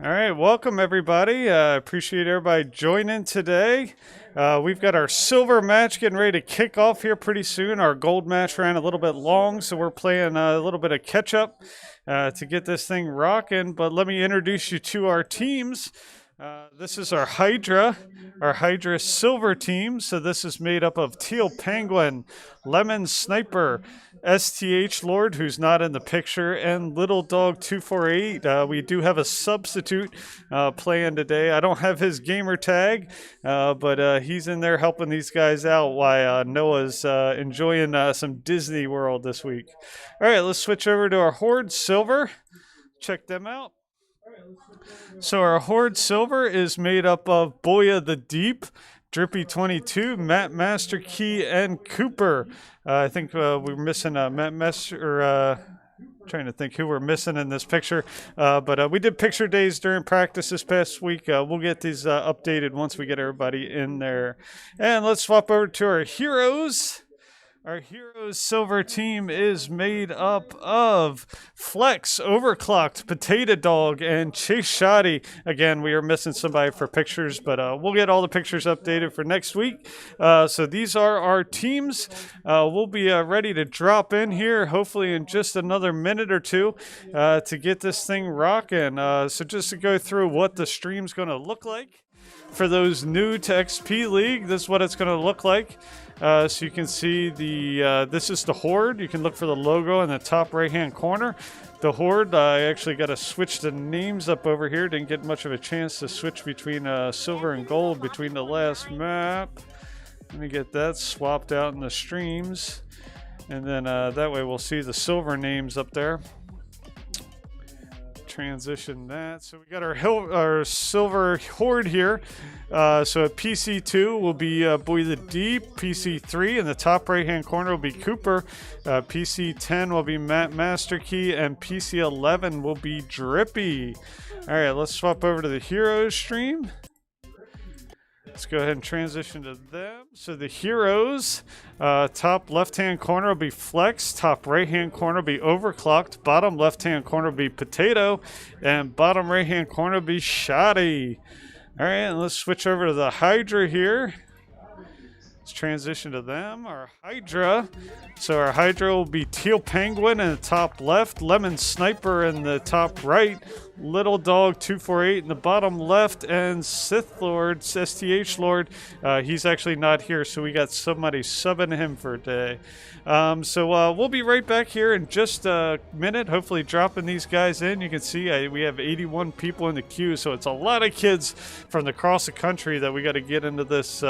All right, welcome everybody. Appreciate everybody joining today. We've got our silver match getting ready to kick off here pretty soon. Our gold match ran a little bit long, so we're playing a little bit of catch up to get this thing rocking. But let me introduce you to our teams. This is our Hydra Silver Team. So this is made up of Teal Penguin, Lemon Sniper, STH Lord, who's not in the picture, and Little Dog 248. We do have a substitute playing today. I don't have his gamer tag, but he's in there helping these guys out while Noah's enjoying some Disney World this week. All right, let's switch over to our Horde Silver. Check them out. So our Horde Silver is made up of Boya the Deep, Drippy 22, Matt Master Key, and Cooper. I think we're missing Matt Master. Trying to think who we're missing in this picture, but we did picture days during practice this past week. We'll get these updated once we get everybody in there. And let's swap over to our heroes. Our Heroes Silver Team is made up of Flex, Overclocked, Potato Dog, and Chase Shoddy. Again, we are missing somebody for pictures, but we'll get all the pictures updated for next week. So these are our teams. We'll be ready to drop in here, hopefully in just another minute or two, to get this thing rocking. So just to go through what the stream's going to look like. For those new to XP League, this is what it's going to look like. So you can see this is the Horde. You can look for the logo in the top right hand corner. The Horde, I actually got to switch the names up over here. Didn't get much of a chance to switch between silver and gold between the last map. Let me get that swapped out in the streams. And then that way we'll see the silver names up there. Transition that. So we got our silver Horde here. So at PC2 will be Boy the Deep. PC3 in the top right hand corner will be Cooper. PC10 will be Matt Master Key, and PC11 will be Drippy. All right, let's swap over to the Heroes stream. Let's go ahead and transition to them. So the Heroes, top left-hand corner will be Flex, top right-hand corner will be Overclocked, bottom left-hand corner will be Potato, and bottom right-hand corner will be Shoddy. All right, and let's switch over to the Hydra here. Let's transition to them. Our Hydra. So our Hydra will be Teal Penguin in the top left, Lemon Sniper in the top right, Little Dog 248 in the bottom left, and Sith Lord, STH Lord. He's actually not here, so we got somebody subbing him for a day. So we'll be right back here in just a minute, hopefully dropping these guys in. You can see we have 81 people in the queue, so it's a lot of kids from across the country that we got to get into this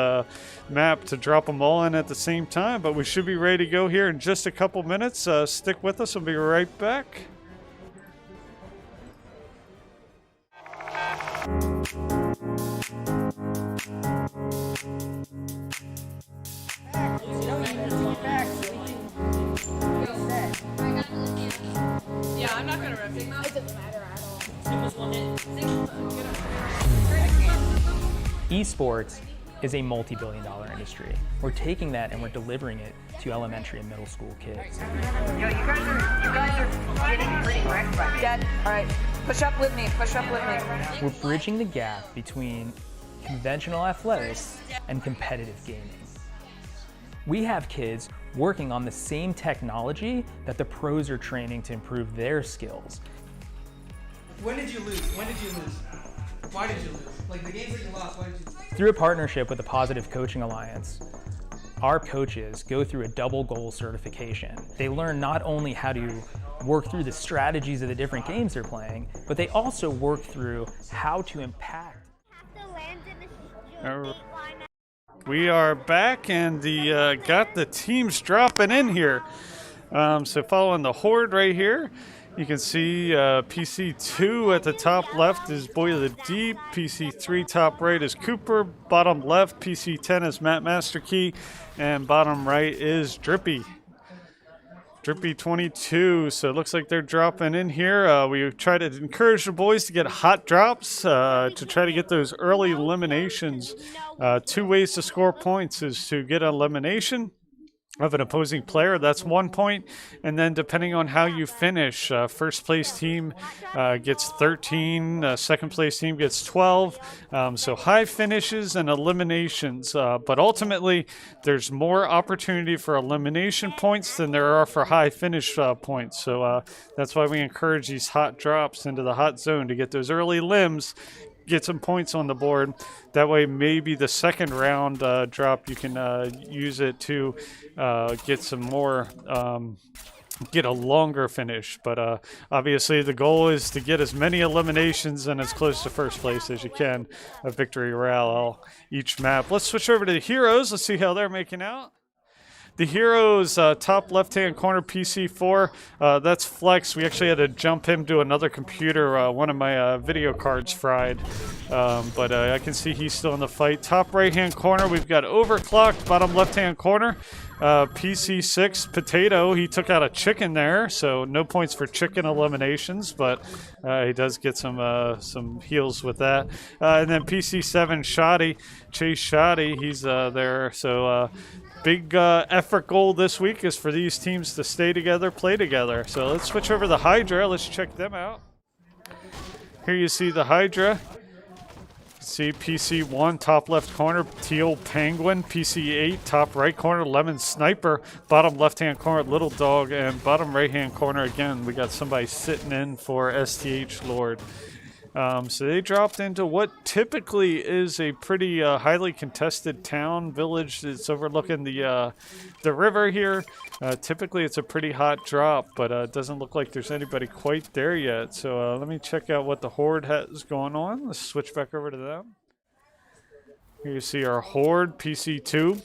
map to drop them all in at the same time. But we should be ready to go here in just a couple minutes. Stick with us. We'll be right back. Yeah, I'm not gonna rip it. It doesn't matter at all. Esports is a multi-billion-dollar industry. We're taking that and we're delivering it to elementary and middle school kids. Yo, you guys are getting pretty wrecked by me. Dad, all right, push up with me, push up with me. We're bridging the gap between conventional athletics and competitive gaming. We have kids working on the same technology that the pros are training to improve their skills. When did you lose? When did you lose? Why did you lose? Like the games that you lost, why did you lose? Through a partnership with the Positive Coaching Alliance, our coaches go through a double goal certification. They learn not only how to work through the strategies of the different games they're playing, but they also work through how to impact. We are back, and got the teams dropping in here. So following the Horde right here, you can see PC2 at the top left is Boy of the Deep, PC3 top right is Cooper, bottom left PC10 is Matt Master Key, and bottom right is Drippy. Drippy 22, so it looks like they're dropping in here. We try to encourage the boys to get hot drops to try to get those early eliminations. Two ways to score points is to get an elimination of an opposing player, that's 1 point. And then depending on how you finish, first place team gets 13, second place team gets 12. So high finishes and eliminations, but ultimately there's more opportunity for elimination points than there are for high finish points. So that's why we encourage these hot drops into the hot zone to get those early limbs, get some points on the board. That way maybe the second round drop, you can use it to get some more, get a longer finish. But obviously the goal is to get as many eliminations and as close to first place as you can, a victory royale each map. Let's switch over to the heroes. Let's see how they're making out. The heroes, top left-hand corner, PC4, that's Flex. We actually had to jump him to another computer. One of my video cards fried, but I can see he's still in the fight. Top right-hand corner, we've got Overclocked. Bottom left-hand corner, PC6, Potato. He took out a chicken there, so no points for chicken eliminations, but he does get some heals with that. And then PC7, Shoddy, Chase Shoddy, he's there, so... big effort goal this week is for these teams to stay together, play together. So let's switch over to the Hydra. Let's check them out. Here you see the Hydra. See PC1, top left corner, Teal Penguin. PC8, top right corner, Lemon Sniper. Bottom left-hand corner, Little Dog. And bottom right-hand corner, again, we got somebody sitting in for STH Lord. So they dropped into what typically is a pretty highly contested town, village. It's overlooking the river here. Typically it's a pretty hot drop, but it doesn't look like there's anybody quite there yet. So let me check out what the Horde has going on. Let's switch back over to them. Here you see our Horde, PC2.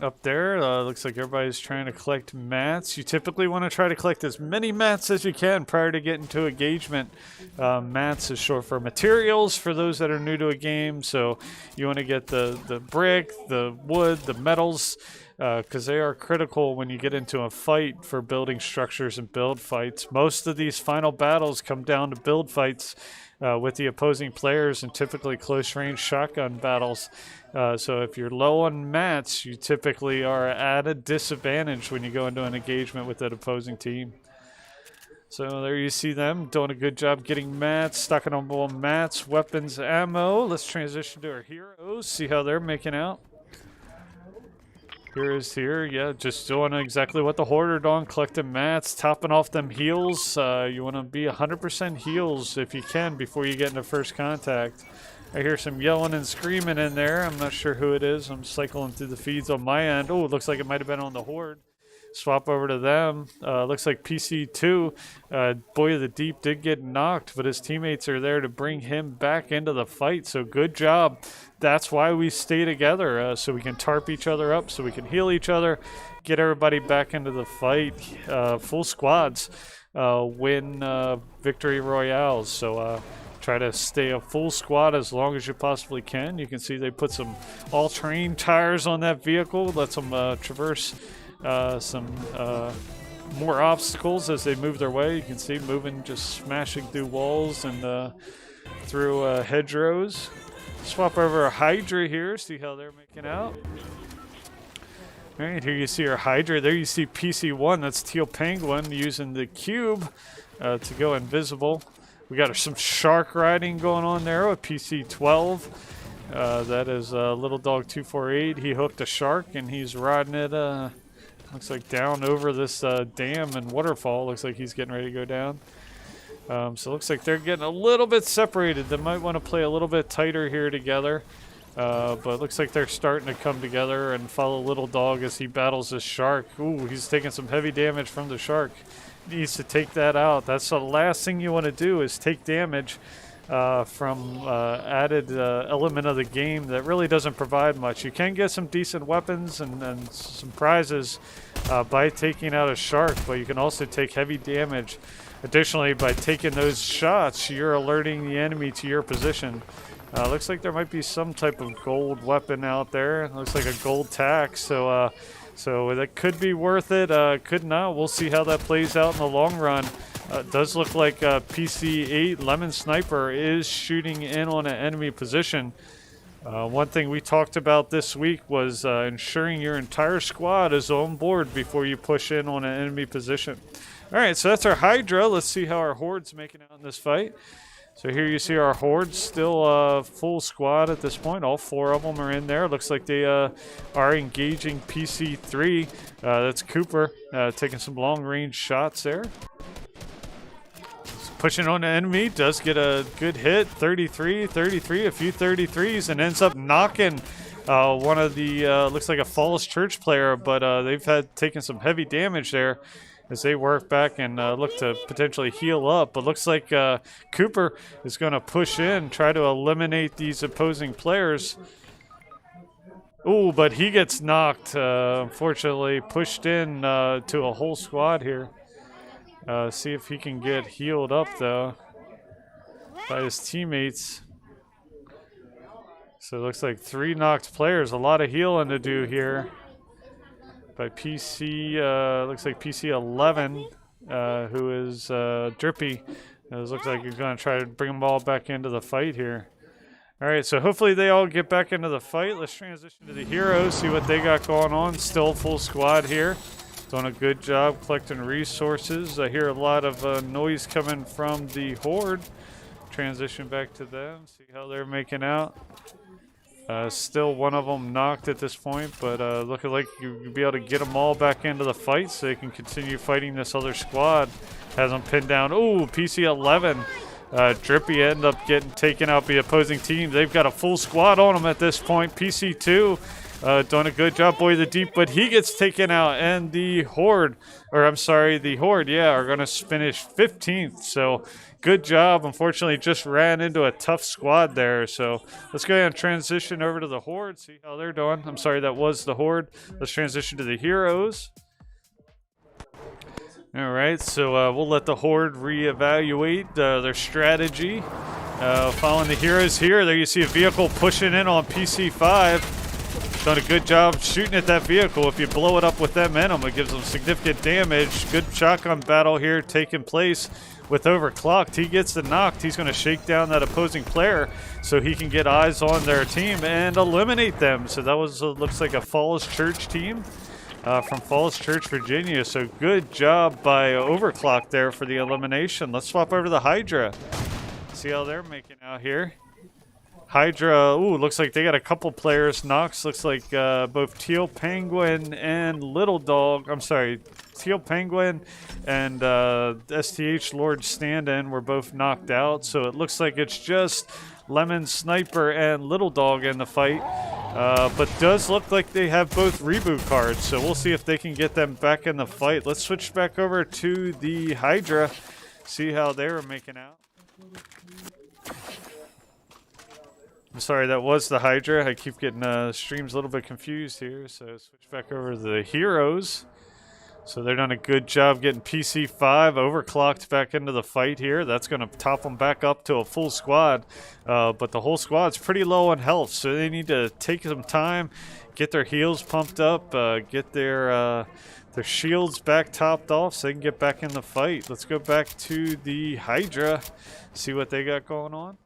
Up there, looks like everybody's trying to collect mats. You typically want to try to collect as many mats as you can prior to getting to engagement. Mats is short for materials for those that are new to a game, so you want to get the brick, the wood, the metals, because they are critical when you get into a fight for building structures and build fights. Most of these final battles come down to build fights with the opposing players, and typically close range shotgun battles. So if you're low on mats, you typically are at a disadvantage when you go into an engagement with that opposing team. So there you see them doing a good job getting mats, stocking on more mats, weapons, ammo. Let's transition to our heroes, see how they're making out. Heroes here, yeah, just doing exactly what the Horde are doing, collecting mats, topping off them heals. You want to be 100% heals if you can before you get into first contact. I hear some yelling and screaming in there. I'm not sure who it is. I'm cycling through the feeds on my end. Oh, it looks like it might have been on the Horde. Swap over to them. Looks like PC2, Boy of the Deep, did get knocked, but his teammates are there to bring him back into the fight. So good job. That's why we stay together, so we can tarp each other up, so we can heal each other, get everybody back into the fight. Full squads win victory royales. So try to stay a full squad as long as you possibly can. You can see they put some all-terrain tires on that vehicle, lets them traverse some more obstacles as they move their way. You can see moving, just smashing through walls and through hedgerows. Swap over a Hydra here, see how they're making out. All right, here you see our Hydra. There you see PC1, that's Teal Penguin, using the cube to go invisible. We got some shark riding going on there with PC12. That is Little Dog 248. He hooked a shark and he's riding it, looks like down over this dam and waterfall. Looks like he's getting ready to go down. So it looks like they're getting a little bit separated. They might want to play a little bit tighter here together. But it looks like they're starting to come together and follow Little Dog as he battles this shark. Ooh, he's taking some heavy damage from the shark. Needs to take that out. That's the last thing you want to do, is take damage from added element of the game that really doesn't provide much. You can get some decent weapons and some prizes by taking out a shark, but you can also take heavy damage. Additionally, by taking those shots, you're alerting the enemy to your position. Looks like there might be some type of gold weapon out there. Looks like a gold tack, so that could be worth it, could not. We'll see how that plays out in the long run. It does look like PC8 Lemon Sniper is shooting in on an enemy position. One thing we talked about this week was ensuring your entire squad is on board before you push in on an enemy position. All right, so that's our Hydra. Let's see how our Horde's making out in this fight. So here you see our Horde still full squad at this point. All 4 of them are in there. Looks like they are engaging PC3. That's Cooper taking some long-range shots there. Pushing on the enemy, does get a good hit. 33, a few 33s, and ends up knocking one of the, looks like a Falls Church player, but they've taken some heavy damage there as they work back and look to potentially heal up. But looks like Cooper is going to push in, try to eliminate these opposing players. Ooh, but he gets knocked, unfortunately, pushed in to a whole squad here. See if he can get healed up, though, by his teammates. So it looks like 3 knocked players. A lot of healing to do here by PC. Looks like PC 11, who is Drippy. It looks like he's going to try to bring them all back into the fight here. All right, so hopefully they all get back into the fight. Let's transition to the heroes, see what they got going on. Still full squad here. Doing a good job collecting resources. I hear a lot of noise coming from the Horde. Transition back to them, see how they're making out. Still one of them knocked at this point, but looking like you'll be able to get them all back into the fight so they can continue fighting this other squad. Has them pinned down. Ooh, PC 11. Drippy end up getting taken out by the opposing team. They've got a full squad on them at this point. PC 2. Doing a good job, Boy the Deep, but he gets taken out, and the Horde, yeah, are going to finish 15th. So good job. Unfortunately, just ran into a tough squad there. So let's go ahead and transition over to the Horde, see how they're doing. I'm sorry, that was the Horde. Let's transition to the heroes. All right, so we'll let the Horde reevaluate their strategy. Following the heroes here, there you see a vehicle pushing in on PC5. Done a good job shooting at that vehicle. If you blow it up with that momentum, it gives them significant damage. Good shotgun battle here taking place with Overclocked. He gets the knocked. He's going to shake down that opposing player so he can get eyes on their team and eliminate them. So that was looks like a Falls Church team from Falls Church, Virginia. So good job by Overclocked there for the elimination. Let's swap over to the Hydra. See how they're making out here. Hydra, ooh, looks like they got a couple players. Knox looks like both Teal Penguin and Little Dog. I'm sorry, Teal Penguin and STH Lord Stand-In were both knocked out. So it looks like it's just Lemon Sniper and Little Dog in the fight. But does look like they have both reboot cards. So we'll see if they can get them back in the fight. Let's switch back over to the Hydra. See how they were making out. I'm sorry, that was the Hydra. I keep getting streams a little bit confused here. So switch back over to the heroes. So they're done a good job getting PC5 overclocked back into the fight here. That's going to top them back up to a full squad. But the whole squad's pretty low on health. So they need to take some time, get their heals pumped up, get their shields back topped off so they can get back in the fight. Let's go back to the Hydra, see what they got going on.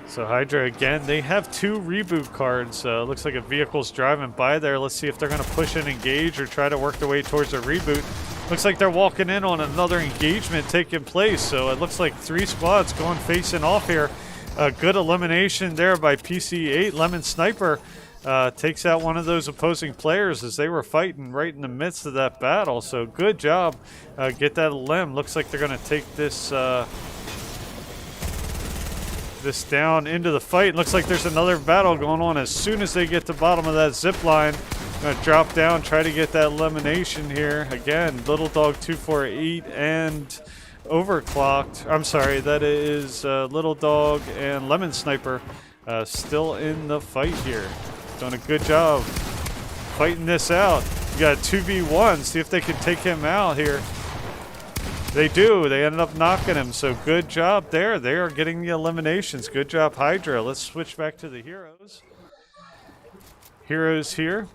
So Hydra, again, they have 2 reboot cards. Looks like a vehicle's driving by there. Let's see if they're going to push and engage or try to work their way towards a reboot. Looks like they're walking in on another engagement taking place. So it looks like 3 squads going facing off here. A good elimination there by PC8. Lemon Sniper takes out one of those opposing players as they were fighting right in the midst of that battle. So good job. Get that limb. Looks like they're going to take this down into the fight. Looks like there's another battle going on. As soon as they get to the bottom of that zip line, going to drop down, try to get that elimination here. Again, Little Dog 248 and Overclocked. I'm sorry, that is Little Dog and Lemon Sniper still in the fight here. Doing a good job fighting this out. You got a 2v1. See if they can take him out here. They do. They ended up knocking him. So good job there. They are getting the eliminations. Good job, Hydra. Let's switch back to the heroes. Heroes here.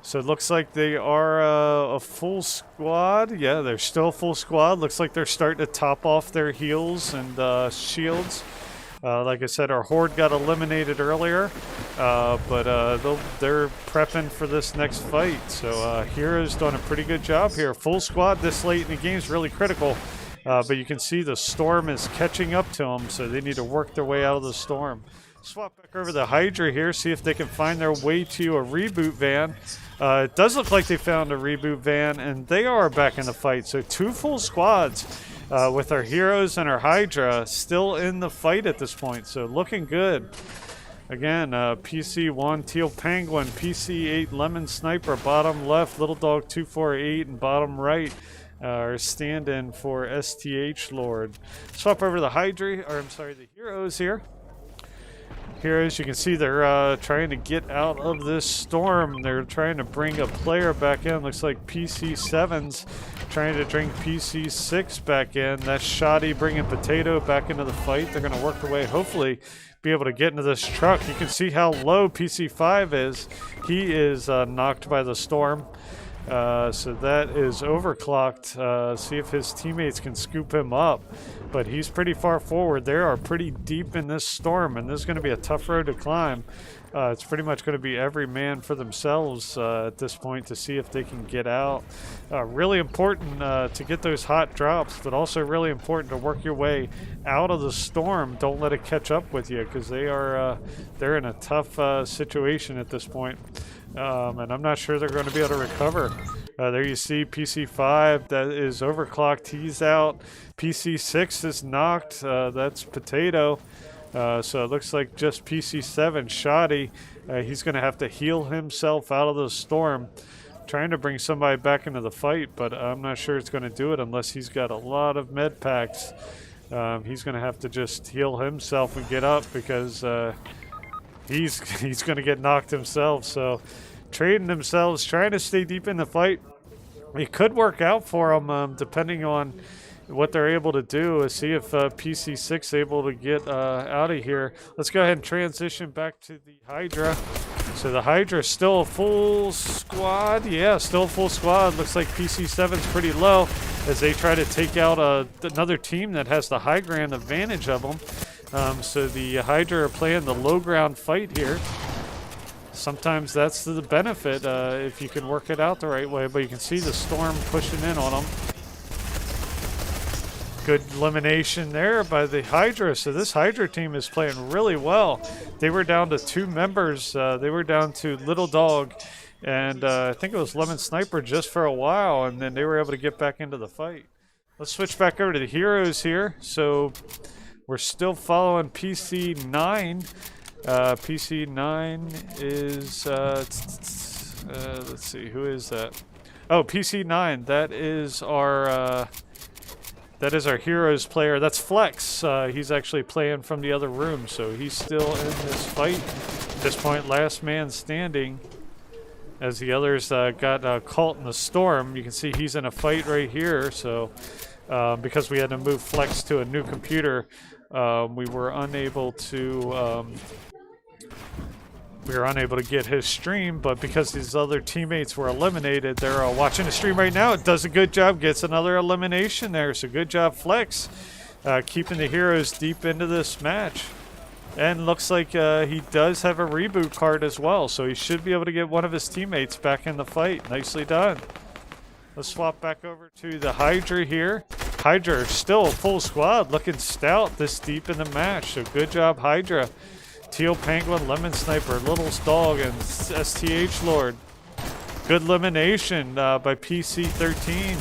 So it looks like they are a full squad. Yeah, they're still a full squad. Looks like they're starting to top off their heals and shields. Like I said, our Horde got eliminated earlier, but they're prepping for this next fight. So Hero's done a pretty good job here. Full squad this late in the game is really critical, but you can see the Storm is catching up to them, so they need to work their way out of the Storm. Swap back over the Hydra here, see if they can find their way to a reboot van. It does look like they found a reboot van, and they are back in the fight. So 2 full squads with our Heroes and our Hydra still in the fight at this point. So looking good. Again, PC1 Teal Penguin, PC8 Lemon Sniper, bottom left, Little Dog 248, and bottom right are stand-in for STH Lord. Swap over to the Hydra, or I'm sorry, the Heroes here. Heroes, you can see they're trying to get out of this storm. They're trying to bring a player back in. Looks like PC7's trying to bring PC6 back in. That's Shoddy bringing Potato back into the fight. They're going to work their way, hopefully, be able to get into this truck. You can see how low PC5 is. He is knocked by the storm. So that is overclocked. See if his teammates can scoop him up. But he's pretty far forward. They are pretty deep in this storm, and this is going to be a tough road to climb. It's pretty much going to be every man for themselves at this point to see if they can get out. Really important to get those hot drops, but also really important to work your way out of the storm. Don't let it catch up with you, because they're in a tough situation at this point. And I'm not sure they're going to be able to recover. There you see PC5, that is overclocked. He's out. PC6 is knocked. That's Potato. So it looks like just PC7, Shoddy. He's going to have to heal himself out of the storm. Trying to bring somebody back into the fight, but I'm not sure it's going to do it unless he's got a lot of med packs. He's going to have to just heal himself and get up, because he's going to get knocked himself. So trading themselves, trying to stay deep in the fight. It could work out for them depending on what they're able to do. See if PC6 is able to get out of here. Let's go ahead and transition back to the Hydra. So the Hydra is still a full squad. Yeah, still a full squad. Looks like PC7 is pretty low as they try to take out another team that has the high ground advantage of them. So the Hydra are playing the low ground fight here. Sometimes that's the benefit if you can work it out the right way, but you can see the storm pushing in on them. Good elimination there by the Hydra. So this Hydra team is playing really well. They were down to 2 members. They were down to Little Dog and I think it was Lemon Sniper just for a while, and then they were able to get back into the fight. Let's switch back over to the Heroes here. So we're still following PC9. PC9 is, let's see, who is that? Oh, PC9, that is our Heroes player. That's Flex. He's actually playing from the other room, so he's still in this fight. At this point, last man standing, as the others got caught in the storm. You can see he's in a fight right here, so because we had to move Flex to a new computer, we were unable to get his stream, but because his other teammates were eliminated, they're watching the stream right now. It does a good job, gets another elimination there, so good job Flex, keeping the Heroes deep into this match. And looks like he does have a reboot card as well, so he should be able to get one of his teammates back in the fight. Nicely done. Let's swap back over to the Hydra here. Hydra still a full squad, looking stout this deep in the match, so good job Hydra. Teal Penguin, Lemon Sniper, Little Dog, and STH Lord. Good elimination by PC13.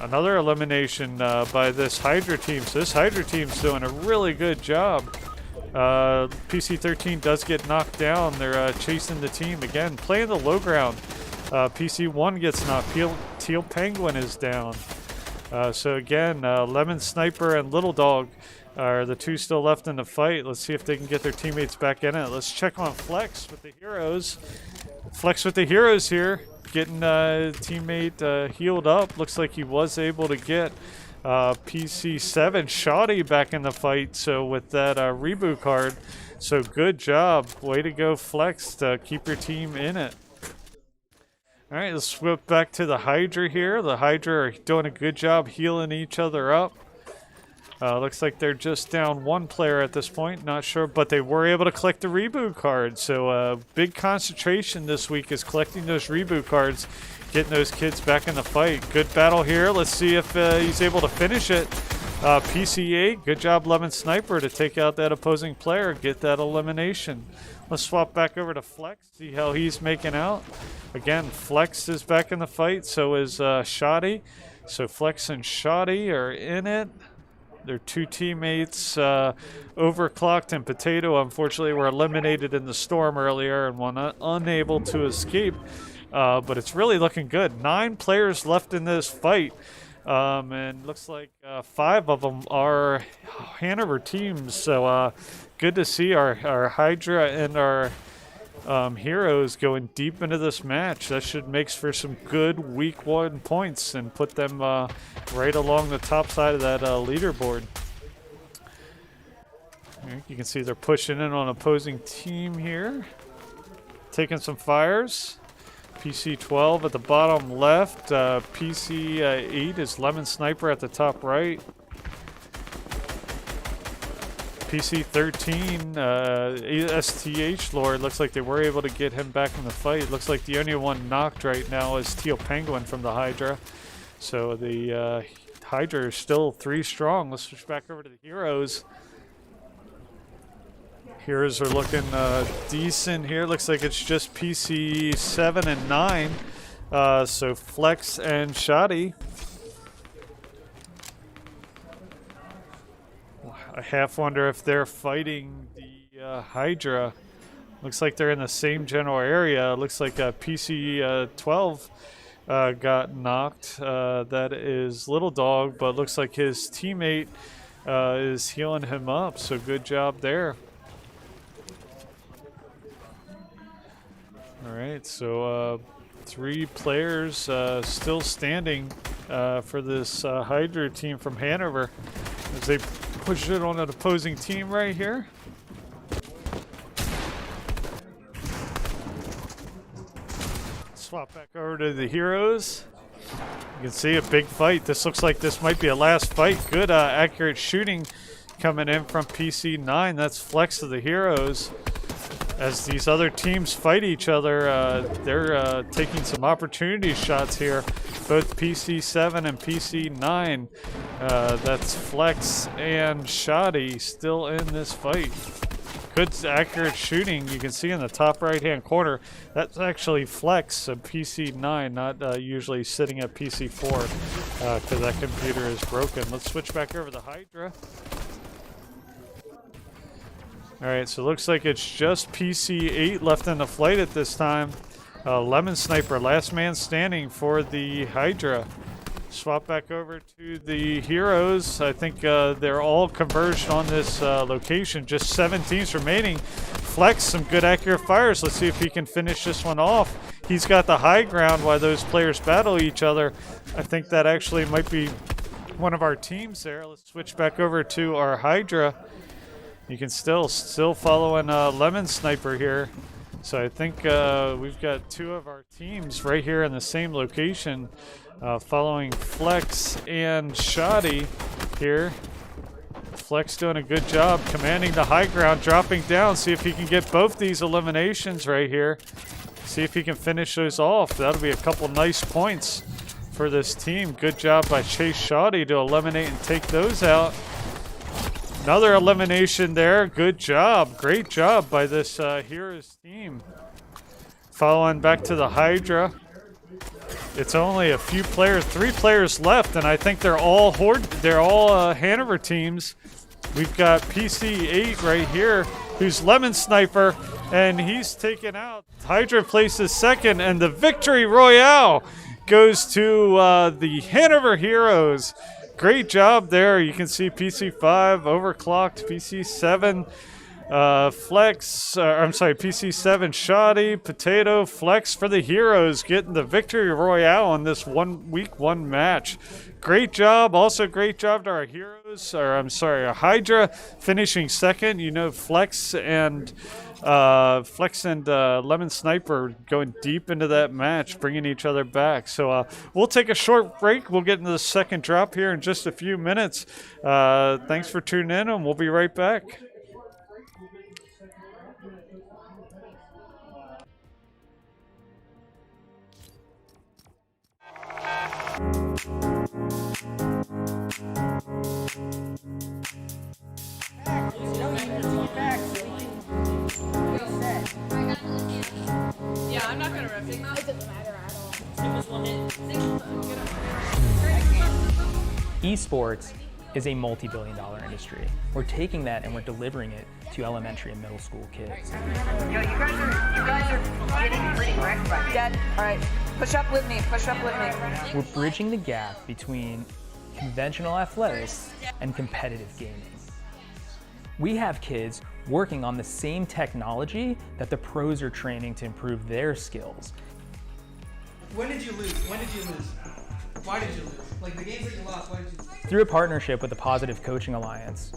Another elimination by this Hydra team. So this Hydra team's doing a really good job. PC13 does get knocked down. They're chasing the team again, playing the low ground. PC1 gets knocked. Teal Penguin is down. So again, Lemon Sniper and Little Dog are the 2 still left in the fight. Let's see if they can get their teammates back in it. Let's check on Flex with the Heroes. Flex with the Heroes here, getting teammate healed up. Looks like he was able to get PC7 Shoddy back in the fight, so with that reboot card. So good job. Way to go, Flex, to keep your team in it. All right, let's flip back to the Hydra here. The Hydra are doing a good job healing each other up. Looks like they're just down one player at this point. Not sure, but they were able to collect the reboot card. So big concentration this week is collecting those reboot cards, getting those kids back in the fight. Good battle here. Let's see if he's able to finish it. PC8, good job, Lemon Sniper, to take out that opposing player, get that elimination. Let's swap back over to Flex, see how he's making out. Again, Flex is back in the fight, so is Shoddy. So Flex and Shoddy are in it. Their two teammates, Overclocked and Potato, unfortunately were eliminated in the storm earlier and were unable to escape. But it's really looking good. 9 players left in this fight. And looks like 5 of them are Hanover teams. So good to see our Hydra and our heroes going deep into this match. That should make for some good week 1 points and put them right along the top side of that leaderboard. You can see they're pushing in on opposing team here. Taking some fires. PC12 at the bottom left. PC8 is Lemon Sniper at the top right. PC13, STH Lord, looks like they were able to get him back in the fight. Looks like the only one knocked right now is Teal Penguin from the Hydra. So the Hydra is still 3 strong. Let's switch back over to the Heroes. Heroes are looking decent here. Looks like it's just PC 7 and 9. So Flex and Shoddy. I half wonder if they're fighting the Hydra. Looks like they're in the same general area. Looks like PC 12 got knocked. That is Little Dog, but looks like his teammate is healing him up. So good job there. All right, so 3 players still standing for this Hydra team from Hanover as they push it on an opposing team right here. Swap back over to the Heroes. You can see a big fight. This looks like this might be a last fight. Good accurate shooting coming in from PC9. That's Flex of the Heroes. As these other teams fight each other, they're taking some opportunity shots here. Both PC7 and PC9. That's Flex and Shoddy still in this fight. Good accurate shooting. You can see in the top right-hand corner. That's actually Flex of PC9, not usually sitting at PC4 because that computer is broken. Let's switch back over to Hydra. Alright, so it looks like it's just PC8 left in the flight at this time. Lemon Sniper, last man standing for the Hydra. Swap back over to the Heroes. I think they're all converged on this location. Just 7 teams remaining. Flex, some good accurate fires. Let's see if he can finish this one off. He's got the high ground while those players battle each other. I think that actually might be one of our teams there. Let's switch back over to our Hydra. You can still following Lemon Sniper here. So I think we've got 2 of our teams right here in the same location following Flex and Shoddy here. Flex doing a good job commanding the high ground, dropping down. See if he can get both these eliminations right here. See if he can finish those off. That'll be a couple nice points for this team. Good job by Chase Shoddy to eliminate and take those out. Another elimination there. Good job. Great job by this Heroes team. Following back to the Hydra. It's only a few players, 3 players left, and I think they're all Hanover teams. We've got PC8 right here, who's Lemon Sniper, and he's taken out. Hydra places second, and the victory royale goes to the Hanover Heroes. Great job there. You can see PC5 overclocked, PC7 Flex, I'm sorry, PC7 Shoddy, Potato, Flex for the Heroes getting the victory royale on this week one match. Great job. Also, great job to our heroes, or I'm sorry, our Hydra finishing second. You know, Flex and Lemon Sniper going deep into that match, bringing each other back. So we'll take a short break. We'll get into the second drop here in just a few minutes. Thanks for tuning in, and we'll be right back. Yeah, I'm not gonna rip it. It doesn't matter at all. Esports is a multi-billion-dollar industry. We're taking that and we're delivering it to elementary and middle school kids. Yo, you guys are getting pretty wrecked by me. Dad, all right, push up with me. Push up with me. We're bridging the gap between conventional athletics and competitive gaming. We have kids working on the same technology that the pros are training to improve their skills. When did you lose? When did you lose? Why did you lose? Like the games that you lost, why did you lose? Through a partnership with the Positive Coaching Alliance,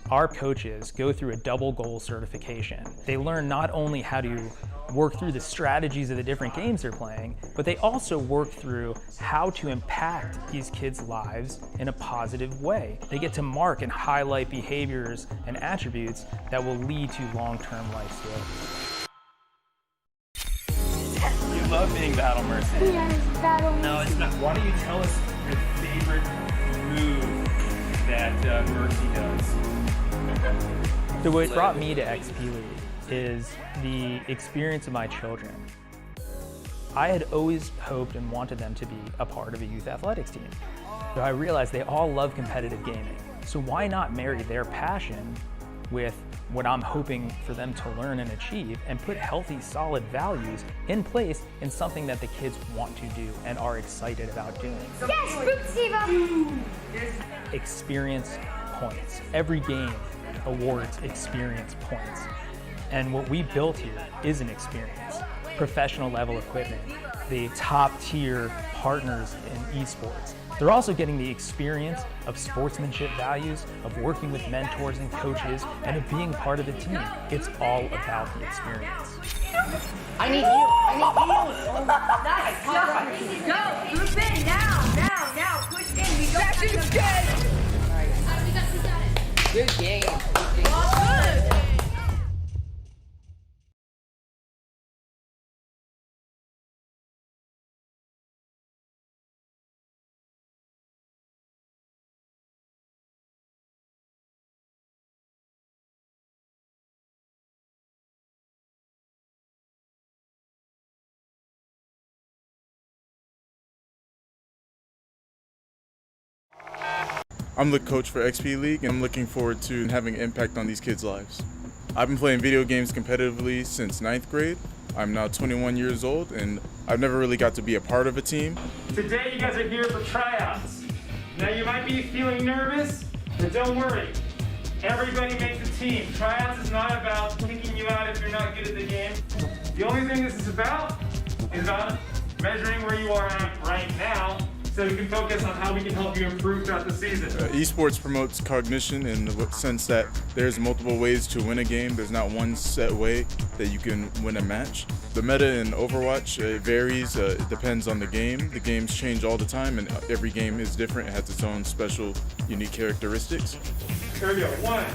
our coaches go through a double goal certification. They learn not only how to work through the strategies of the different games they're playing, but they also work through how to impact these kids' lives in a positive way. They get to mark and highlight behaviors and attributes that will lead to long-term life skills. You love being Battle Mercy. Yes, Battle Mercy. No, it's not. Why don't you tell us your favorite move that Mercy does? So what brought me to XP League is the experience of my children. I had always hoped and wanted them to be a part of a youth athletics team. So I realized they all love competitive gaming. So why not marry their passion with what I'm hoping for them to learn and achieve and put healthy, solid values in place in something that the kids want to do and are excited about doing. Yes, Fruit Steve! Experience points. Every game awards experience points. And what we built here is an experience. Professional level equipment, the top tier partners in esports. They're also getting the experience of sportsmanship values, of working with mentors and coaches, and of being part of the team. It's all about the experience. I need you. Nice. Go. Group in now. Push in. We don't have to get. Good game. I'm the coach for XP League, and I'm looking forward to having an impact on these kids' lives. I've been playing video games competitively since 9th grade. I'm now 21 years old, and I've never really got to be a part of a team. Today you guys are here for tryouts. Now you might be feeling nervous, but don't worry. Everybody makes a team. Tryouts is not about kicking you out if you're not good at the game. The only thing this is about measuring where you are at right now, so we can focus on how we can help you improve throughout the season. Esports promotes cognition in the sense that there's multiple ways to win a game. There's not one set way that you can win a match. The meta in Overwatch varies. It depends on the game. The games change all the time, and every game is different. It has its own special, unique characteristics. Here we go. 1,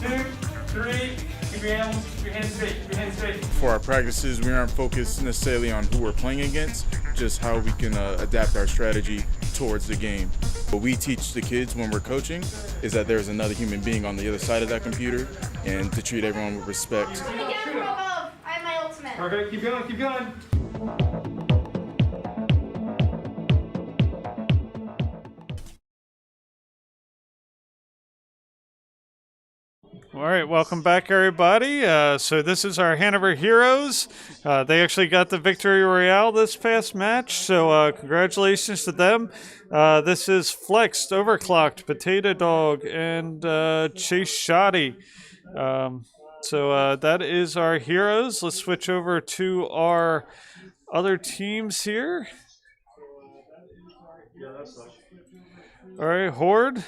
2, 3. Keep your hands straight. For our practices, we aren't focused necessarily on who we're playing against, just how we can adapt our strategy towards the game. What we teach the kids when we're coaching is that there's another human being on the other side of that computer, and to treat everyone with respect. I have my ultimate. Perfect. Keep going. All right, welcome back, everybody. So this is our Hanover Heroes. They actually got the victory royale this past match, so congratulations to them. This is Flexed, Overclocked, Potato Dog, and Chase Shoddy. So that is our heroes. Let's switch over to our other teams here. All right, Horde.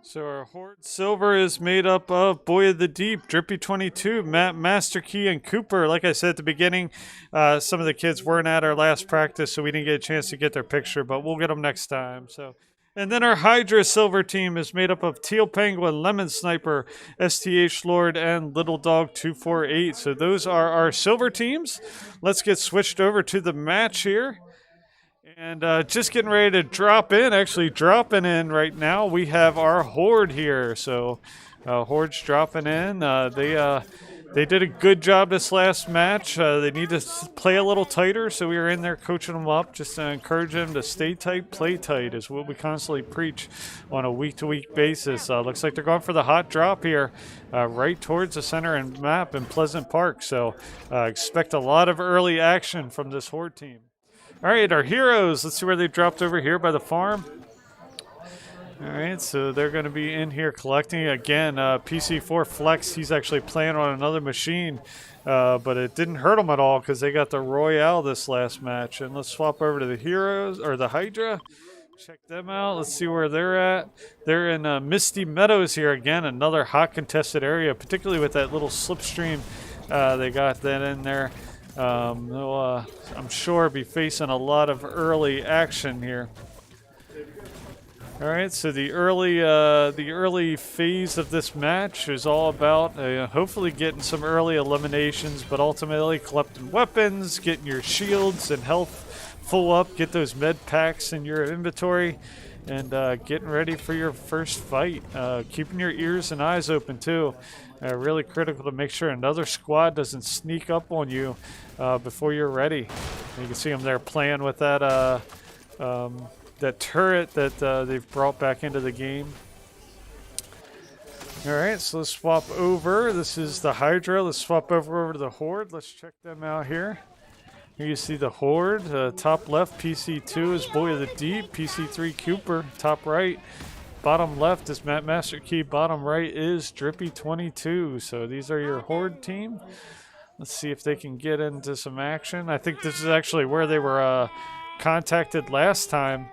So our Horde Silver is made up of Boy of the Deep, Drippy22, Matt, Master Key, and Cooper. Like I said at the beginning, some of the kids weren't at our last practice, so we didn't get a chance to get their picture, but we'll get them next time. So, and then our Hydra Silver team is made up of Teal Penguin, Lemon Sniper, STH Lord, and Little Dog 248. So those are our silver teams. Let's get switched over to the match here. And just getting ready to drop in, actually dropping in right now, we have our Horde here. So Horde's dropping in. They did a good job this last match. They need to play a little tighter, so we were in there coaching them up, just to encourage them to stay tight, play tight is what we constantly preach on a week-to-week basis. Looks like they're going for the hot drop here, right towards the center and map in Pleasant Park. So expect a lot of early action from this Horde team. All right, our heroes. Let's see where they dropped over here by the farm. All right, so they're going to be in here collecting. Again, PC4 Flex, he's actually playing on another machine, but it didn't hurt him at all because they got the Royale this last match. And let's swap over to the heroes, or the Hydra. Check them out. Let's see where they're at. They're in Misty Meadows here. Again, another hot contested area, particularly with that little slipstream. They got that in there. They'll, I'm sure, be facing a lot of early action here. All right, so the early phase of this match is all about hopefully getting some early eliminations, but ultimately collecting weapons, getting your shields and health full up, get those med packs in your inventory, and getting ready for your first fight. Keeping your ears and eyes open too. Really critical to make sure another squad doesn't sneak up on you before you're ready. You can see them there playing with that that turret that they've brought back into the game. All right, so let's swap over. This is the Hydra. Let's swap over to the Horde. Let's check them out here. Here you see the Horde. Top left, PC2 is Boy of the Deep. PC3, Cooper. Top right. Bottom left is Matt Master Key. Bottom right is Drippy22. So these are your Horde team. Let's see if they can get into some action. I think this is actually where they were contacted last time.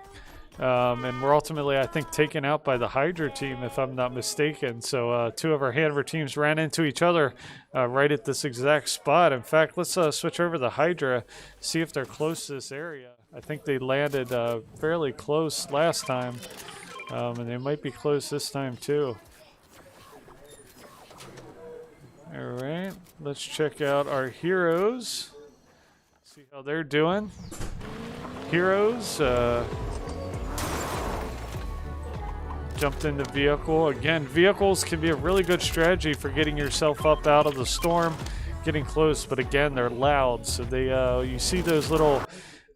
And we're ultimately, I think, taken out by the Hydra team, if I'm not mistaken. So two of our Hanover teams ran into each other right at this exact spot. In fact, let's switch over to the Hydra, see if they're close to this area. I think they landed fairly close last time. And they might be close this time too. All right, let's check out our heroes. See how they're doing. Heroes jumped in the vehicle. Again, vehicles can be a really good strategy for getting yourself up out of the storm, getting close. But again, they're loud, so they you see those little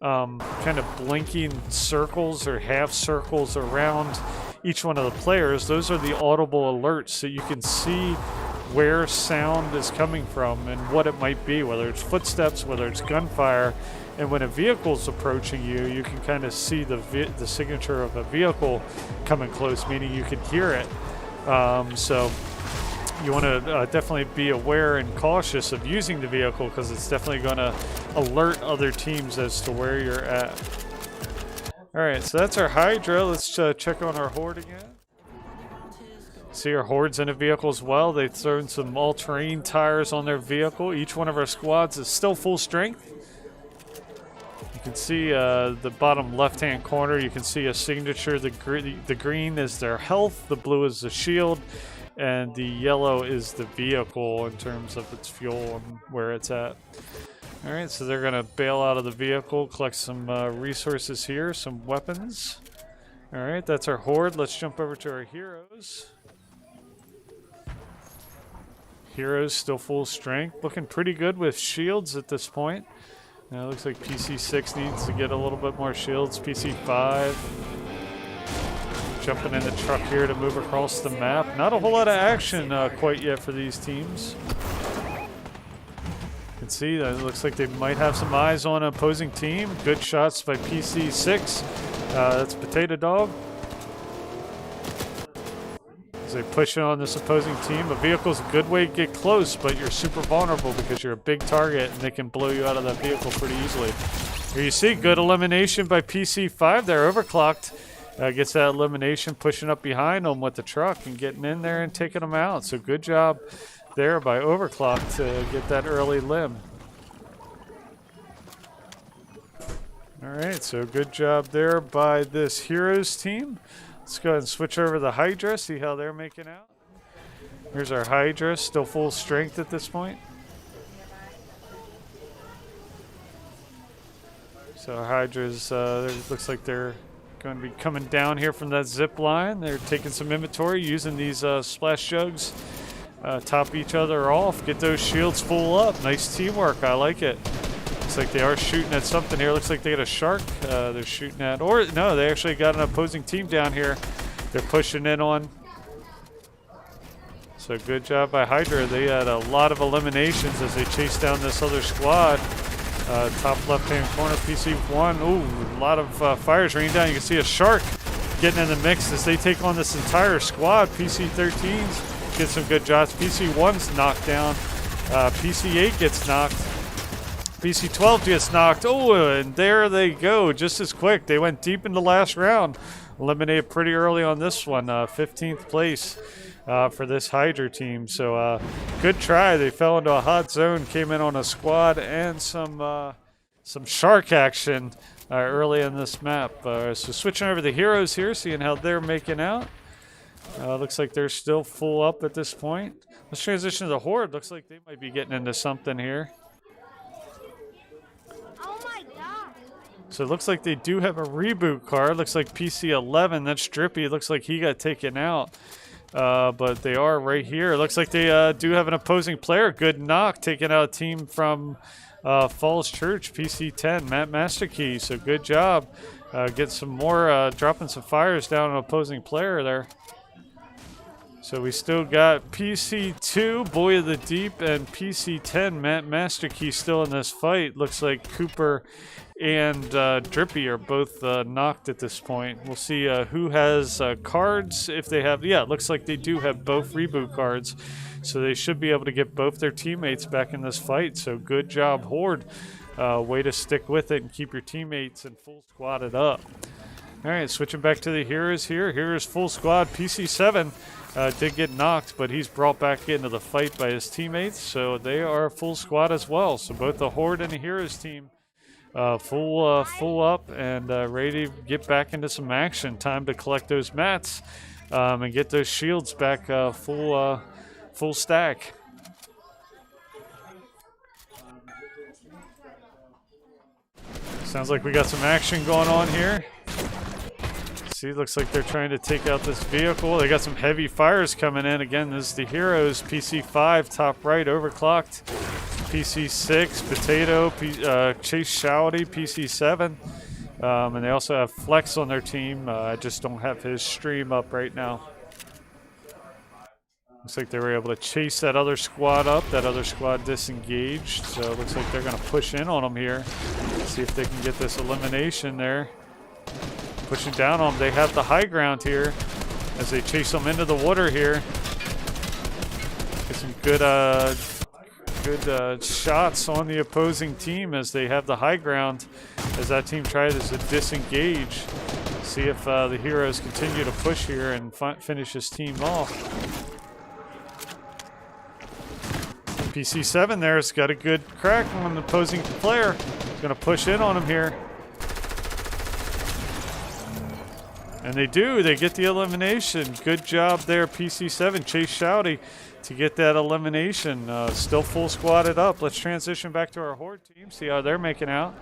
kind of blinking circles or half circles around each one of the players. Those are the audible alerts, so you can see where sound is coming from and what it might be, whether it's footsteps, whether it's gunfire. And when a vehicle's approaching you, you can kind of see the signature of a vehicle coming close, meaning you can hear it. So you want to definitely be aware and cautious of using the vehicle, because it's definitely going to alert other teams as to where you're at. All right, so that's our Hydra. Let's check on our Horde again. See our Horde's in a vehicle as well. They've thrown some all-terrain tires on their vehicle. Each one of our squads is still full strength. You can see the bottom left-hand corner. You can see a signature. The green is their health. The blue is the shield. And the yellow is the vehicle in terms of its fuel and where it's at. All right, so they're going to bail out of the vehicle, collect some resources here, some weapons. All right, that's our Horde. Let's jump over to our heroes. Heroes still full strength. Looking pretty good with shields at this point. Now it looks like PC6 needs to get a little bit more shields. PC5 jumping in the truck here to move across the map. Not a whole lot of action quite yet for these teams. You can see that it looks like they might have some eyes on an opposing team. Good shots by PC6. That's Potato Dog. As they push in on this opposing team, a vehicle's a good way to get close, but you're super vulnerable because you're a big target and they can blow you out of that vehicle pretty easily. Here you see, good elimination by PC5 there, overclocked. Gets that elimination, pushing up behind them with the truck and getting in there and taking them out. So good job there by overclock to get that early limb. All right, so good job there by this Heroes team. Let's go ahead and switch over to the Hydra, see how they're making out. Here's our Hydra, still full strength at this point. So our Hydras, looks like they're going to be coming down here from that zip line. They're taking some inventory, using these splash jugs. Top each other off, get those shields full up. Nice teamwork, I like it. Looks like they are shooting at something here. Looks like they got a shark they're shooting at. Or, no, they actually got an opposing team down here. They're pushing in on. So good job by Hydra. They had a lot of eliminations as they chased down this other squad. Top left-hand corner, PC1. Ooh, a lot of fires raining down. You can see a shark getting in the mix as they take on this entire squad. PC13s get some good shots. PC1's knocked down. PC8 gets knocked. PC12 gets knocked. Oh, and there they go, just as quick. They went deep in the last round. Eliminated pretty early on this one. 15th place for this Hydra team. So good try. They fell into a hot zone, came in on a squad and some shark action early in this map. So switching over to the Heroes here, seeing how they're making out. Looks like they're still full up at this point. Let's transition to the Horde. Looks like they might be getting into something here. So it looks like they do have a reboot card. Looks like PC11. That's Drippy. It looks like he got taken out. But they are right here. It looks like they do have an opposing player. Good knock. Taking out a team from Falls Church. PC10. Matt Masterkey. So good job. Get some more, dropping some fires down an opposing player there. So we still got PC2, Boy of the Deep, and PC10, Matt Masterkey still in this fight. Looks like Cooper and Drippy are both knocked at this point. We'll see who has cards, if they have. Yeah, it looks like they do have both reboot cards. So they should be able to get both their teammates back in this fight. So good job, Horde. Way to stick with it and keep your teammates and full squadded up. All right, switching back to the Heroes here. Heroes full squad, PC7. Did get knocked, but he's brought back into the fight by his teammates, so they are full squad as well. So both the Horde and the Heroes team full up and ready to get back into some action. Time to collect those mats and get those shields back full stack. Sounds like we got some action going on here. See, looks like they're trying to take out this vehicle. They got some heavy fires coming in. Again, this is the Heroes. PC5, top right, overclocked. PC6, Potato, Chase Shouty, PC7. And they also have Flex on their team. I just don't have his stream up right now. Looks like they were able to chase that other squad up. That other squad disengaged. So it looks like they're going to push in on them here. See if they can get this elimination there. Pushing down on them. They have the high ground here as they chase them into the water here. Get some good shots on the opposing team as they have the high ground as that team tries to disengage. See if the Heroes continue to push here and finish this team off. PC7 there has got a good crack on the opposing player. Going to push in on him here. And they do. They get the elimination. Good job there, PC7. Chase Shouty to get that elimination. Still full squadded up. Let's transition back to our Horde team. See how they're making out.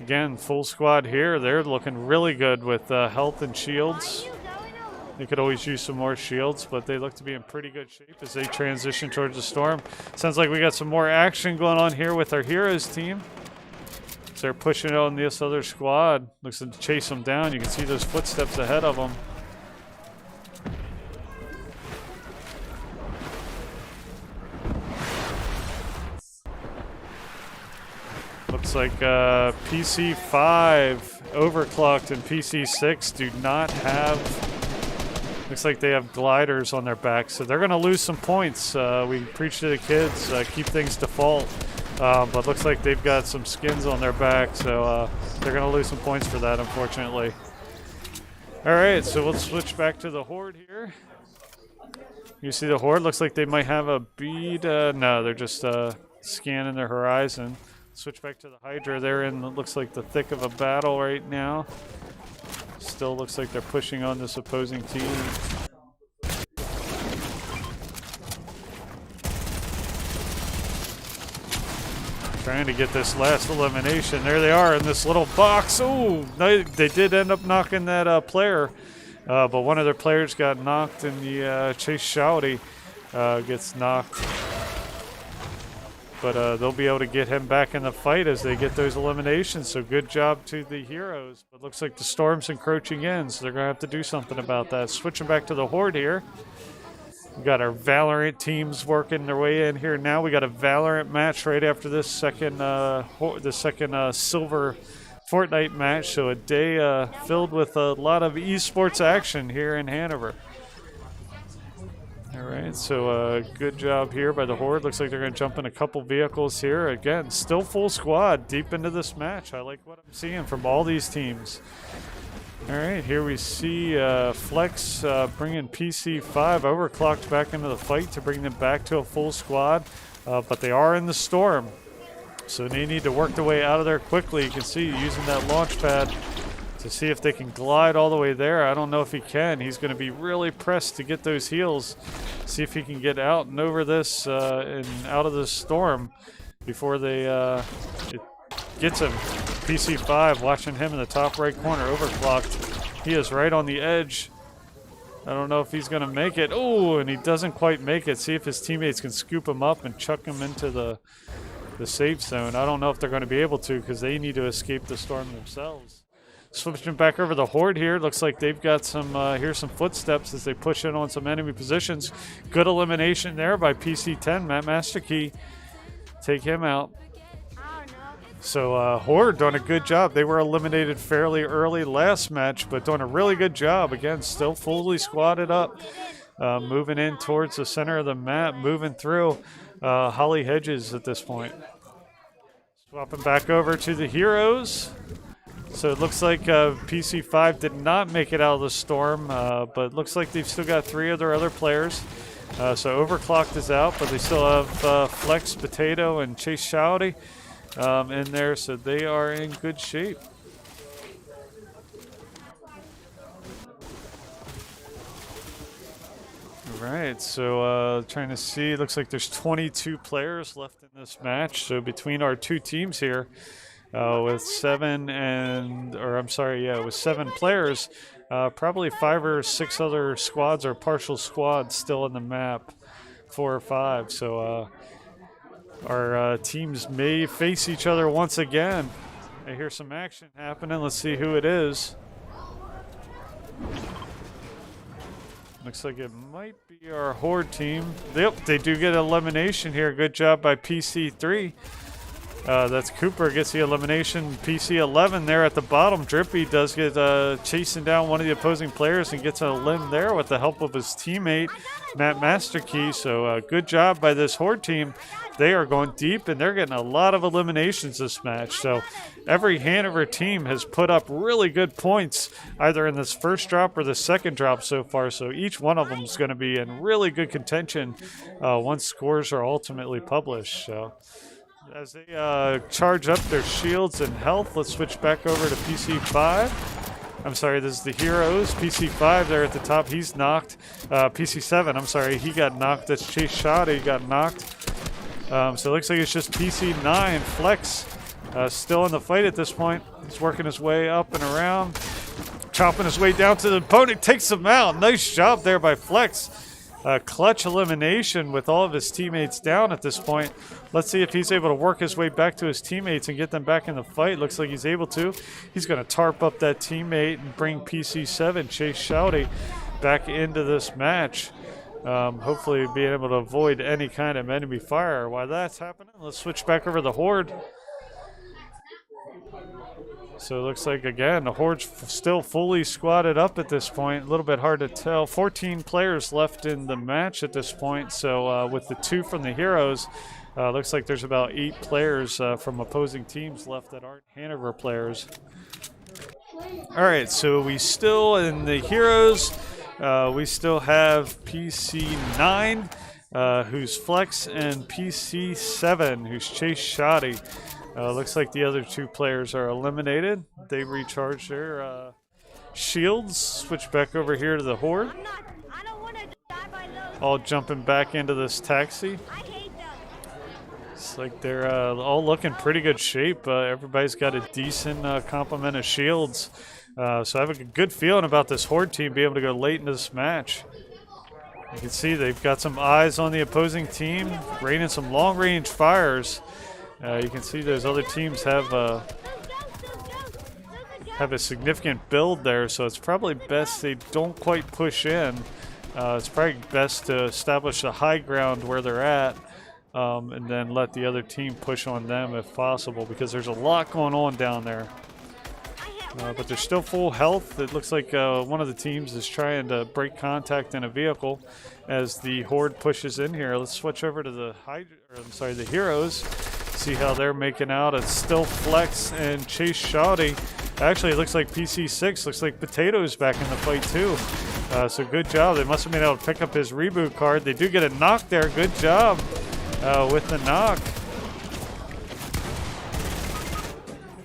Again, full squad here. They're looking really good with health and shields. They could always use some more shields, but they look to be in pretty good shape as they transition towards the storm. Sounds like we got some more action going on here with our Heroes team. So they're pushing on this other squad. Looks to chase them down. You can see those footsteps ahead of them. Looks like PC5 overclocked and PC6 do not have Looks like they have gliders on their backs, so they're going to lose some points. We preach to the kids, keep things default, but looks like they've got some skins on their back, so they're going to lose some points for that, unfortunately. All right, so we'll switch back to the Horde here. You see the Horde? Looks like they might have a bead. No, they're just scanning their horizon. Switch back to the Hydra. They're in, it looks like, the thick of a battle right now. Still looks like they're pushing on this opposing team. Trying to get this last elimination. There they are in this little box. Oh, they did end up knocking that player, but one of their players got knocked, and the Chase Shouty gets knocked. But they'll be able to get him back in the fight as they get those eliminations. So good job to the heroes. But looks like the Storm's encroaching in, so they're going to have to do something about that. Switching back to the Horde here. We got our Valorant teams working their way in here now. We got a Valorant match right after this second Silver Fortnite match. So a day filled with a lot of esports action here in Hanover. All right, so good job here by the Horde. Looks like they're going to jump in a couple vehicles here. Again, still full squad deep into this match. I like what I'm seeing from all these teams. All right, here we see Flex bringing PC5 overclocked back into the fight to bring them back to a full squad, but they are in the storm, so they need to work their way out of there quickly. You can see using that launch pad to see if they can glide all the way there. I don't know if he can. He's going to be really pressed to get those heals, see if he can get out and over this and out of this storm before they it gets him. PC5 watching him in the top right corner, overclocked. He is right on the edge. I don't know if he's going to make it. Oh, and he doesn't quite make it. See if his teammates can scoop him up and chuck him into the safe zone. I don't know if they're going to be able to because they need to escape the storm themselves. Switching back over the Horde here. Looks like they've got some, here's some footsteps as they push in on some enemy positions. Good elimination there by PC10. Matt Masterkey. Take him out. So Horde doing a good job. They were eliminated fairly early last match, but doing a really good job. Again, still fully squatted up. Moving in towards the center of the map. Moving through Holly Hedges at this point. Swapping back over to the heroes. So it looks like PC5 did not make it out of the storm, but looks like they've still got 3 of their other players. So Overclocked is out, but they still have Flex, Potato, and Chase Shouty in there, so they are in good shape. All right, so trying to see, looks like there's 22 players left in this match. So between our two teams here, with 7 players, probably 5 or 6 other squads or partial squads still in the map, 4 or 5. So our teams may face each other once again. I hear some action happening. Let's see who it is. Looks like it might be our Horde team. Yep, they do get elimination here. Good job by PC3. That's Cooper gets the elimination. PC11 there at the bottom. Drippy does get chasing down one of the opposing players and gets a limb there with the help of his teammate, Matt Masterkey. So good job by this Horde team. They are going deep, and they're getting a lot of eliminations this match. So every Hanover team has put up really good points, either in this first drop or the second drop so far. So each one of them is going to be in really good contention once scores are ultimately published. So as they charge up their shields and health, let's switch back over to PC5. I'm sorry, this is the heroes. PC5 there at the top, he's knocked. PC7, I'm sorry, he got knocked. That's Chase Shouty, he got knocked. So it looks like it's just PC9. Flex still in the fight at this point. He's working his way up and around, chopping his way down to the opponent, takes him out. Nice job there by Flex. Clutch elimination with all of his teammates down at this point. Let's see if he's able to work his way back to his teammates and get them back in the fight. Looks like he's able to. He's going to tarp up that teammate and bring PC7, Chase Shouty, back into this match. Hopefully being able to avoid any kind of enemy fire. While that's happening, let's switch back over the Horde. So it looks like, again, the Horde's still fully squatted up at this point. A little bit hard to tell. 14 players left in the match at this point. So with the 2 from the Heroes, looks like there's about 8 players from opposing teams left that aren't Hanover players. All right, so we still, in the Heroes, we still have PC9, who's Flex, and PC7, who's Chase Shoddy. Looks like the other 2 players are eliminated. They recharge their shields. Switch back over here to the Horde. All jumping back into this taxi. It's like they're all looking pretty good shape. Everybody's got a decent complement of shields. So I have a good feeling about this Horde team being able to go late into this match. You can see they've got some eyes on the opposing team, raining some long-range fires. You can see those other teams have a significant build there, so it's probably best they don't quite push in. It's probably best to establish a high ground where they're at, and then let the other team push on them if possible, because there's a lot going on down there. But they're still full health. It looks like one of the teams is trying to break contact in a vehicle as the Horde pushes in here. Let's switch over to the Heroes. See how they're making out. It's still Flex and Chase Shoddy. Actually, it looks like PC6. Looks like Potato's back in the fight too. So good job. They must have been able to pick up his reboot card. They do get a knock there. Good job with the knock.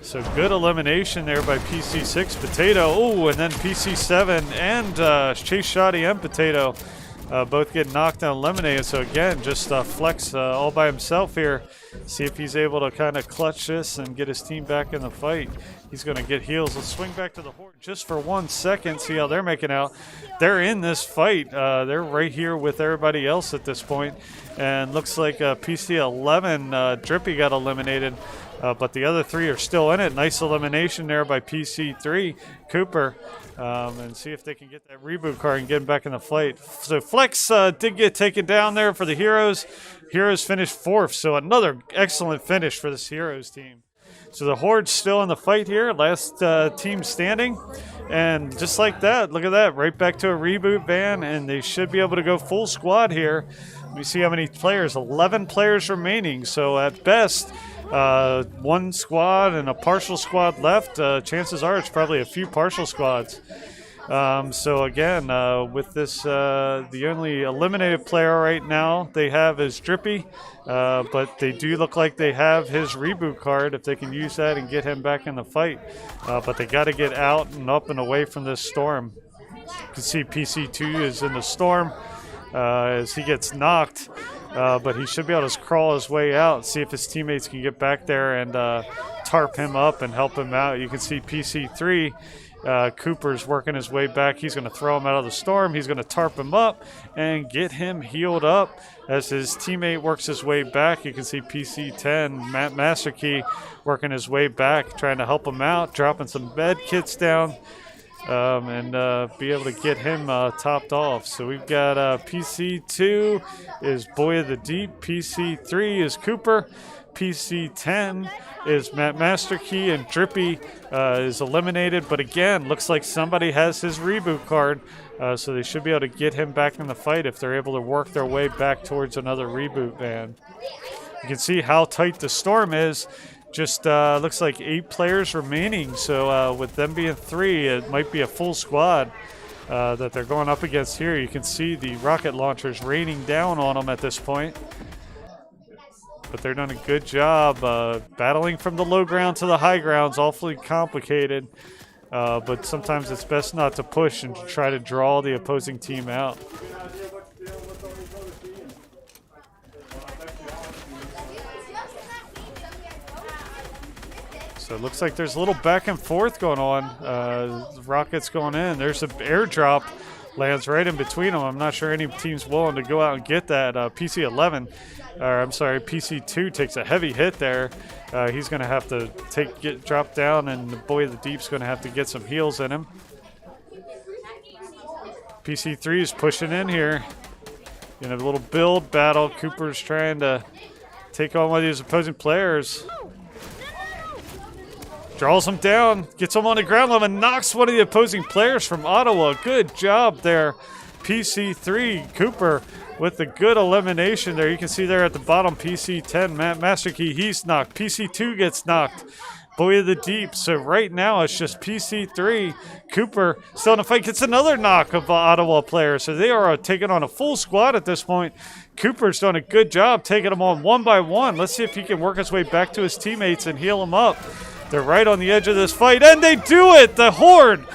So good elimination there by PC6. Potato. Oh, and then PC7 and Chase Shoddy and Potato both get knocked and eliminated. So again, just Flex all by himself here. See if he's able to kind of clutch this and get his team back in the fight. He's going to get heals. Let's swing back to the Horde just for 1 second. See how they're making out. They're in this fight. They're right here with everybody else at this point. And looks like PC11, Drippy got eliminated. But the other 3 are still in it. Nice elimination there by PC3, Cooper. And see if they can get that reboot card and get him back in the fight. So Flex did get taken down there for the Heroes. Heroes finished 4th, so another excellent finish for this Heroes team. So the Horde's still in the fight here. Last team standing. And just like that, look at that. Right back to a reboot van, and they should be able to go full squad here. Let me see how many players. 11 players remaining. So at best, 1 squad and a partial squad left. Chances are it's probably a few partial squads. So again, with this, the only eliminated player right now they have is Drippy, but they do look like they have his reboot card if they can use that and get him back in the fight. But they got to get out and up and away from this storm. You can see PC2 is in the storm as he gets knocked. But he should be able to crawl his way out, see if his teammates can get back there and tarp him up and help him out. You can see PC3, Cooper's working his way back. He's going to throw him out of the storm. He's going to tarp him up and get him healed up as his teammate works his way back. You can see PC10, Master Key, working his way back, trying to help him out, dropping some med kits down. And be able to get him topped off. So we've got PC2 is Boy of the Deep, PC3 is Cooper, PC10 is Master Key, and Drippy is eliminated. But again, looks like somebody has his reboot card, so they should be able to get him back in the fight if they're able to work their way back towards another reboot van. You can see how tight the storm is. Just looks like 8 players remaining, so with them being 3, it might be a full squad that they're going up against here. You can see the rocket launchers raining down on them at this point. But they're doing a good job battling from the low ground to the high ground. It's awfully complicated, but sometimes it's best not to push and to try to draw the opposing team out. So it looks like there's a little back and forth going on. Rockets going in. There's an airdrop lands right in between them. I'm not sure any team's willing to go out and get that. PC11, or I'm sorry, PC2 takes a heavy hit there. He's going to have to get dropped down, and the Boy of the Deep's going to have to get some heals in him. PC3 is pushing in here. You know, a little build battle. Cooper's trying to take on one of these opposing players. Draws him down, gets him on the ground level, and knocks one of the opposing players from Ottawa. Good job there, PC3. Cooper with the good elimination there. You can see there at the bottom, PC10, Master Key, he's knocked. PC2 gets knocked. Boy of the Deep. So right now it's just PC3. Cooper still in a fight. Gets another knock of Ottawa players. So they are taking on a full squad at this point. Cooper's done a good job taking them on one by one. Let's see if he can work his way back to his teammates and heal them up. They're right on the edge of this fight, and they do it! The Horde,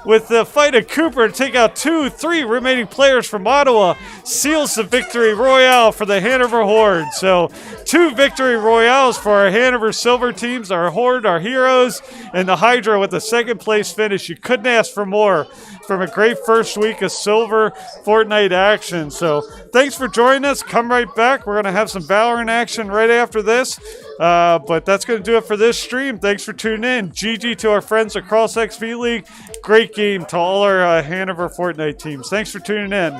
with the fight of Cooper to take out 3 remaining players from Ottawa, seals the victory royale for the Hanover Horde. So 2 victory royales for our Hanover Silver Teams, our Horde, our heroes, and the Hydra with a second place finish. You couldn't ask for more from a great first week of Silver Fortnite action. So thanks for joining us. Come right back. We're going to have some Valorant action right after this. But that's going to do it for this stream. Thanks for tuning in. GG to our friends across XP League. Great game to all our Hanover Fortnite teams. Thanks for tuning in.